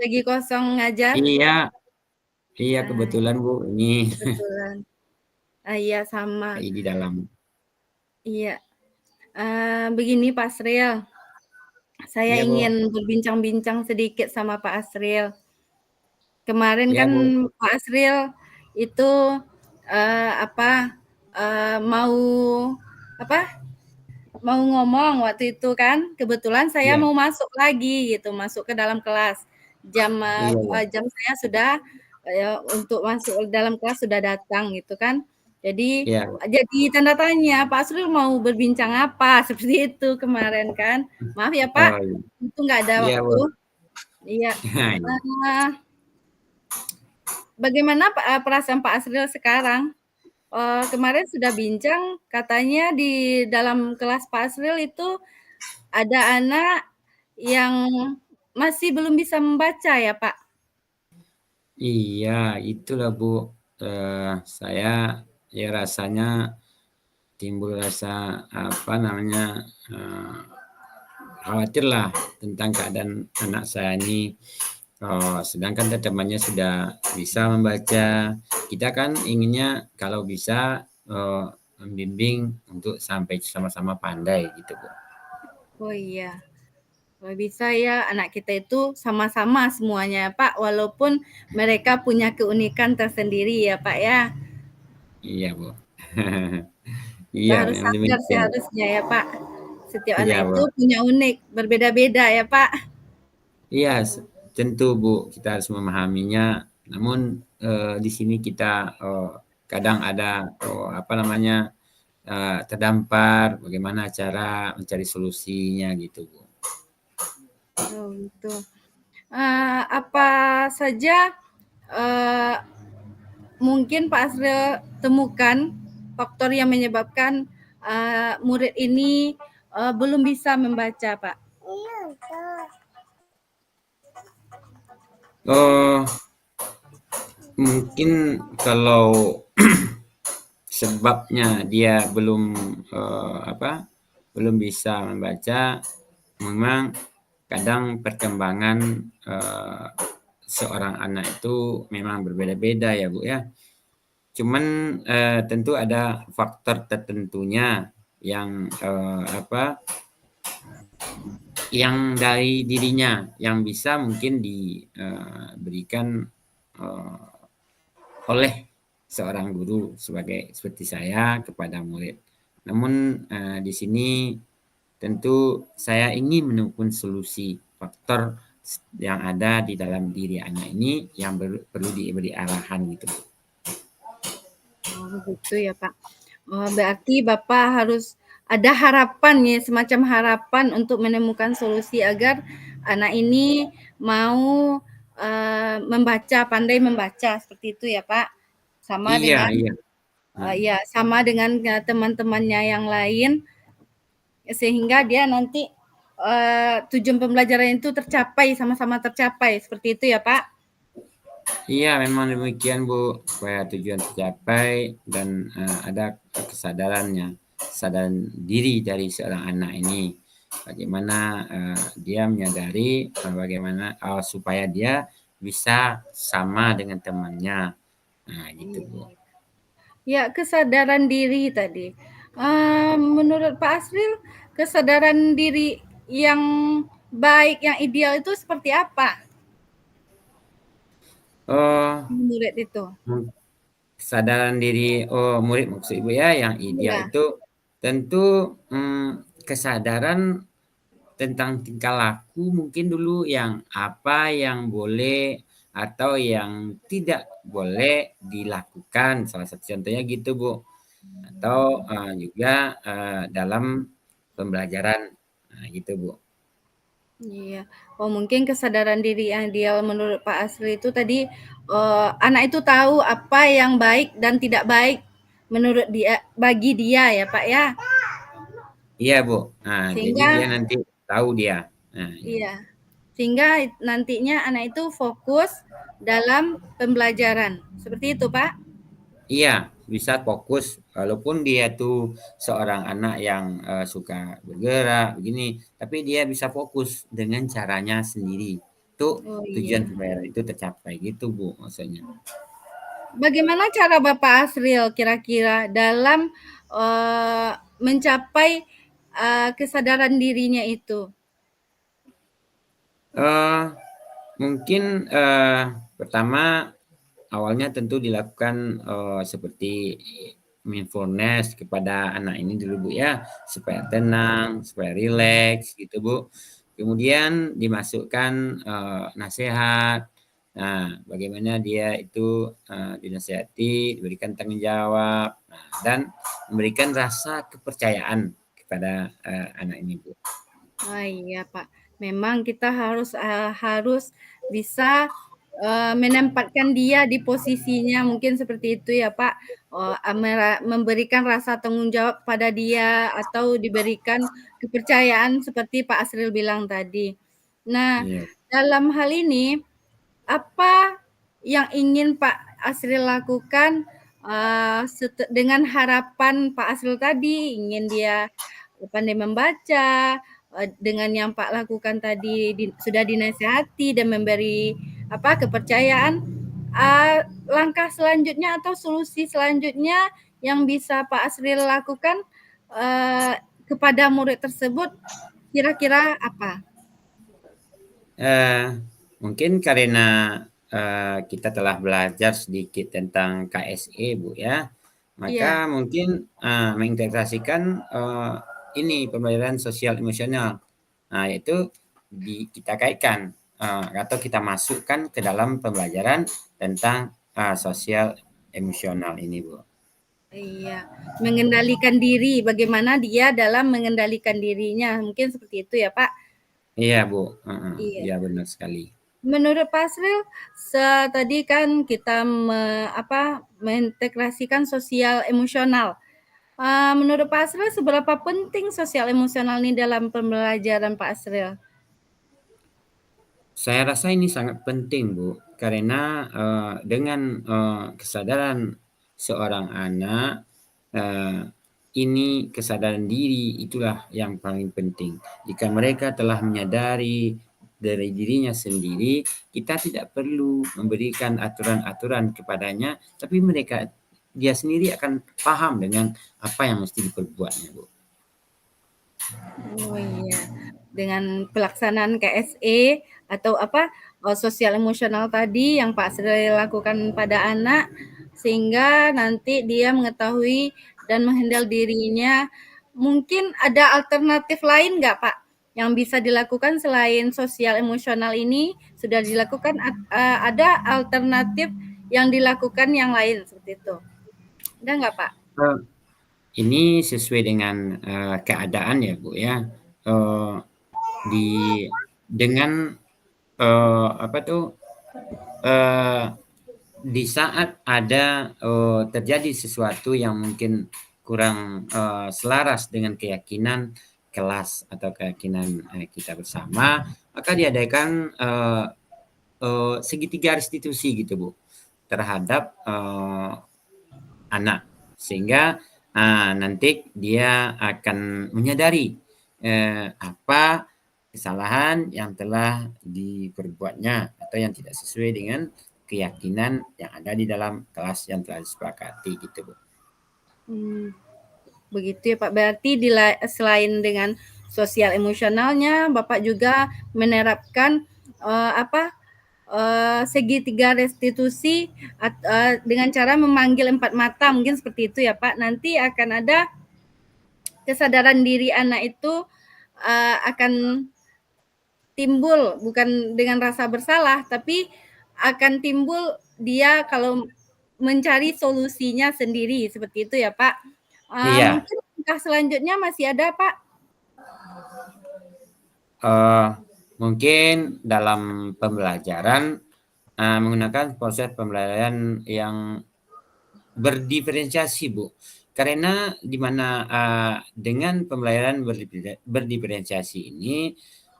lagi kosong ngajar? Iya, iya Ah, kebetulan Bu, ini kebetulan. Ah, iya sama. lagi di dalam. Iya. Begini Pak Asril, saya Iya ingin Bu, berbincang-bincang sedikit sama Pak Asril. Kemarin iya kan Bu. Pak Asril itu apa mau apa mau ngomong waktu itu kan, kebetulan saya Iya, mau masuk lagi gitu, masuk ke dalam kelas. iya Bu. Jam saya sudah untuk masuk dalam kelas sudah datang gitu kan. Iya Bu. Jadi tanda tanya, Pak Asrul mau berbincang apa? Seperti itu kemarin kan. Maaf ya Pak, Oh iya, itu nggak ada iya Bu. waktu. Iya. Iya. Eee, Bagaimana perasaan Pak Asril sekarang? Kemarin sudah bincang, katanya di dalam kelas Pak Asril itu ada anak yang masih belum bisa membaca ya, Pak? Iya, itulah Bu. Saya ya rasanya timbul rasa apa namanya khawatir lah tentang keadaan anak saya ini. Oh, sedangkan temannya sudah bisa membaca. Kita kan inginnya kalau bisa membimbing untuk sampai sama-sama pandai gitu Bu. Oh iya, kalau bisa ya anak kita itu sama-sama semuanya ya, Pak, walaupun mereka punya keunikan tersendiri ya, Pak, ya. Iya Bu. Kita Iya, harus memang sadar demikian. seharusnya ya, Pak. Setiap anak Iya itu Bu. punya unik, berbeda-beda ya, Pak. Iya, tentu Bu, kita harus memahaminya. Namun di sini kita kadang ada apa namanya terdampar, bagaimana cara mencari solusinya gitu Bu. Oh, gitu. Apa saja eee, mungkin Pak Asril temukan faktor yang menyebabkan murid ini belum bisa membaca, Pak? Oh, mungkin kalau sebabnya dia belum apa, belum bisa membaca, memang kadang perkembangan eh, seorang anak itu memang berbeda-beda ya Bu ya. Cuman tentu ada faktor tertentunya yang apa, yang dari dirinya yang bisa mungkin diberikan eh, oleh seorang guru sebagai seperti saya kepada murid. Namun di sini tentu saya ingin menemukan solusi faktor yang ada di dalam diri anak ini yang perlu diberi arahan gitu. Oh, begitu ya, Pak. Oh, berarti Bapak harus ada harapan ya, semacam harapan untuk menemukan solusi agar anak ini mau membaca, pandai membaca seperti itu ya, Pak. Sama Iya, dengan iya. Hmm. ya, sama dengan teman-temannya yang lain sehingga dia nanti tujuan pembelajaran itu tercapai, sama-sama tercapai seperti itu ya, Pak. Iya, memang demikian Bu, supaya tujuan tercapai dan ada kesadarannya, kesadaran diri dari seorang anak ini. Bagaimana dia menyadari bagaimana supaya dia bisa sama dengan temannya. Nah, gitu Iya. Bu. Ya, kesadaran diri tadi. Menurut Pak Asril, kesadaran diri yang baik, yang ideal itu seperti apa Oh, menurut itu? kesadaran diri murid maksud Ibu ya, yang ideal Iya, itu tentu kesadaran tentang tingkah laku mungkin dulu yang apa yang boleh atau yang tidak boleh dilakukan. Salah satu contohnya gitu, Bu. Atau juga dalam pembelajaran. Nah, gitu, Bu. iya. Oh, mungkin kesadaran diri yang ideal menurut Pak Asril itu tadi anak itu tahu apa yang baik dan tidak baik menurut dia, bagi dia ya, Pak ya. Iya, Bu. Nah, jadi Sehingga dia nanti tahu dia. Nah, iya. iya, sehingga nantinya anak itu fokus dalam pembelajaran. Seperti itu, Pak? Iya, bisa fokus walaupun dia tuh seorang anak yang suka bergerak begini, tapi dia bisa fokus dengan caranya sendiri. untuk Oh tujuan iya. pembelajaran itu tercapai gitu Bu maksudnya. Bagaimana cara Bapak Asril kira-kira dalam mencapai kesadaran dirinya itu? Eh, Mungkin pertama awalnya tentu dilakukan seperti mindfulness kepada anak ini dulu Bu ya, supaya tenang, supaya rileks gitu Bu. Kemudian dimasukkan nasihat. Nah, bagaimana dia itu dinasihati, diberikan tanggung jawab, nah, dan memberikan rasa kepercayaan kepada anak ini Bu. Oh iya Pak, memang kita harus bisa menempatkan dia di posisinya mungkin seperti itu ya Pak, memberikan rasa tanggung jawab pada dia atau diberikan kepercayaan seperti Pak Asril bilang tadi. Nah, Iya. dalam hal ini apa yang ingin Pak Asril lakukan dengan harapan Pak Asril tadi, ingin dia pandai membaca, dengan yang Pak lakukan tadi sudah dinasihati dan memberi kepercayaan, langkah selanjutnya atau solusi selanjutnya yang bisa Pak Asril lakukan kepada murid tersebut kira-kira apa? Mungkin karena kita telah belajar sedikit tentang KSE Bu ya, Iya. maka mungkin mengintegrasikan ini pembelajaran sosial emosional. Nah, yaitu kita kaitkan atau kita masukkan ke dalam pembelajaran tentang sosial emosional ini Bu. Iya, mengendalikan diri, bagaimana dia dalam mengendalikan dirinya, mungkin seperti itu ya, Pak? Iya Bu, heeh, Iya. iya benar sekali. Menurut Pak Asril, tadi kan kita mengintegrasikan sosial emosional. Menurut Pak Asril, seberapa penting sosial emosional ini dalam pembelajaran Pak Asril? Saya rasa ini sangat penting, Bu, karena dengan kesadaran seorang anak, eh, ini kesadaran diri itulah yang paling penting. Jika mereka telah menyadari dari dirinya sendiri, kita tidak perlu memberikan aturan-aturan kepadanya, tapi dia sendiri akan paham dengan apa yang mesti diperbuatnya, Bu. Oh iya, dengan pelaksanaan KSE atau sosial emosional tadi yang Pak Asril lakukan pada anak, sehingga nanti dia mengetahui dan menghandle dirinya. Mungkin ada alternatif lain nggak Pak, yang bisa dilakukan selain sosial emosional ini sudah dilakukan, ada alternatif yang dilakukan yang lain seperti itu, ada nggak Pak? Eh, Ini sesuai dengan keadaan ya, Bu ya. Eh, di dengan apa tuh eh, di saat ada terjadi sesuatu yang mungkin kurang selaras dengan keyakinan kelas atau keyakinan kita bersama, maka diadakan segitiga restitusi gitu Bu terhadap anak, sehingga nanti dia akan menyadari apa kesalahan yang telah diperbuatnya atau yang tidak sesuai dengan keyakinan yang ada di dalam kelas yang telah disepakati gitu Bu. Hmm. Begitu ya Pak. Berarti selain dengan sosial emosionalnya, Bapak juga menerapkan segitiga restitusi dengan cara memanggil empat mata, mungkin seperti itu ya Pak. Nanti akan ada kesadaran diri anak itu akan timbul bukan dengan rasa bersalah, tapi akan timbul dia kalau mencari solusinya sendiri seperti itu ya Pak. Iya, Mungkin langkah selanjutnya masih ada Pak? eh, mungkin dalam pembelajaran menggunakan proses pembelajaran yang berdiferensiasi, Bu. Karena di mana dengan pembelajaran berdiferensiasi ini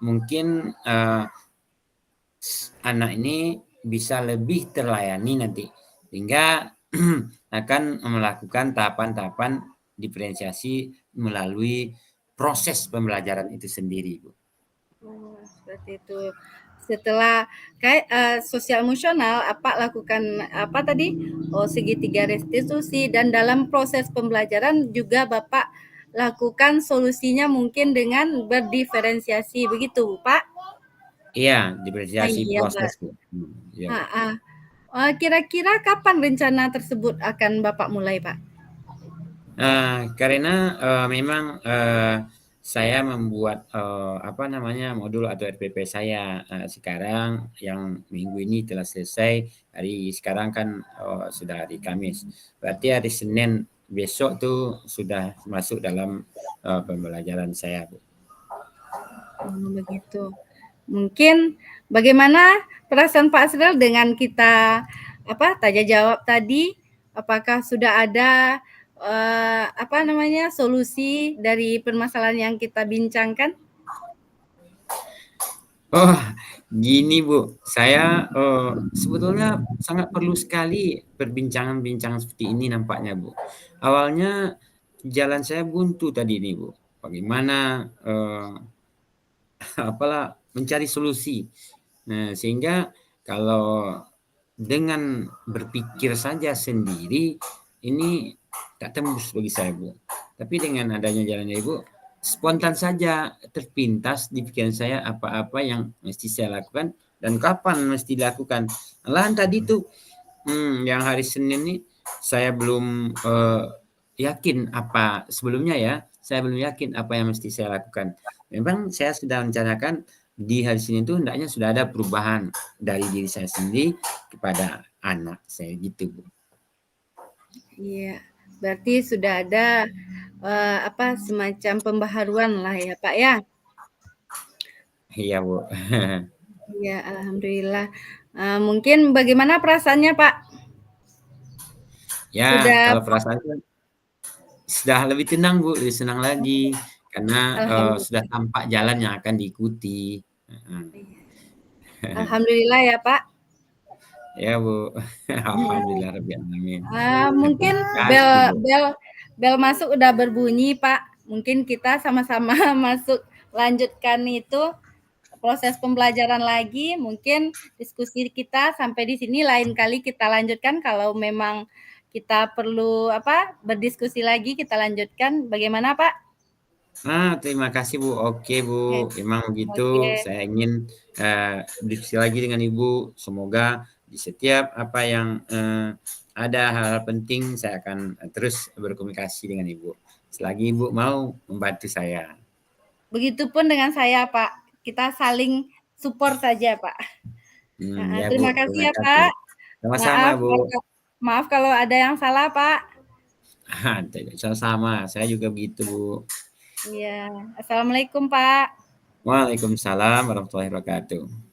mungkin anak ini bisa lebih terlayani nanti sehingga akan melakukan tahapan-tahapan diferensiasi melalui proses pembelajaran itu sendiri, Bu. Oh, seperti itu. Setelah sosial emosional, apa lakukan apa tadi? Segitiga restitusi, dan dalam proses pembelajaran juga Bapak lakukan solusinya mungkin dengan berdiferensiasi, begitu, Pak? Iya, diferensiasi Iya, Mbak. proses, Bu. Iya, Bu. Heeh. Kira-kira kapan rencana tersebut akan Bapak mulai, Pak? Karena, memang, saya membuat, apa namanya, modul atau RPP saya, sekarang yang minggu ini telah selesai, hari sekarang kan, sudah hari Kamis. Berarti hari Senin besok tuh sudah masuk dalam, pembelajaran saya, Bu. Begitu. Mungkin bagaimana perasaan Pak Asril dengan kita tanya jawab tadi? Apakah sudah ada solusi dari permasalahan yang kita bincangkan? Oh, gini Bu, saya, sebetulnya sangat perlu sekali perbincangan-bincangan seperti ini nampaknya Bu. Awalnya jalan saya buntu tadi nih Bu, bagaimana, apalah, mencari solusi. Nah, sehingga kalau dengan berpikir saja sendiri, ini tak tembus bagi saya, Bu. Tapi dengan adanya jalannya Ibu, spontan saja terpintas di pikiran saya apa-apa yang mesti saya lakukan dan kapan mesti dilakukan. Malahan tadi tuh, yang hari Senin nih saya belum, yakin apa sebelumnya ya, saya belum yakin apa yang mesti saya lakukan. Memang saya sudah rencanakan di hari Senin itu hendaknya sudah ada perubahan dari diri saya sendiri kepada anak saya gitu, Bu. Iya, berarti sudah ada semacam pembaharuan lah ya, Pak ya. Iya, Bu. Iya, alhamdulillah. Mungkin bagaimana perasaannya, Pak? Ya, Sudah kalau perasaan sudah lebih tenang, Bu, lebih senang lagi karena, sudah alhamdulillah. tampak jalan yang akan diikuti. Heeh. Alhamdulillah ya, Pak. Ya, Bu. Mhm. Alhamdulillah rabbil alamin. Mungkin Terima bel kasih, Bu. bel bel masuk udah berbunyi, Pak. Mungkin kita sama-sama masuk lanjutkan itu proses pembelajaran lagi. Mungkin diskusi kita sampai di sini, lain kali kita lanjutkan kalau memang kita perlu berdiskusi lagi, kita lanjutkan. Bagaimana, Pak? Terima kasih, Bu. Oke, Bu, Oke. memang begitu Oke. saya ingin, berdiskusi lagi dengan Ibu. Semoga di setiap apa yang, ada hal-hal penting saya akan, terus berkomunikasi dengan Ibu. Selagi Ibu mau membantu saya. Begitupun dengan saya, Pak. Kita saling support saja, Pak. Ya, Bu, Terima kasih terima ya, kasih. Pak. Sama-sama, Maaf Bu. kalau maaf kalau ada yang salah, Pak. Sama-sama, saya juga begitu, Bu. Iya. Assalamualaikum, Pak. Waalaikumsalam warahmatullahi wabarakatuh.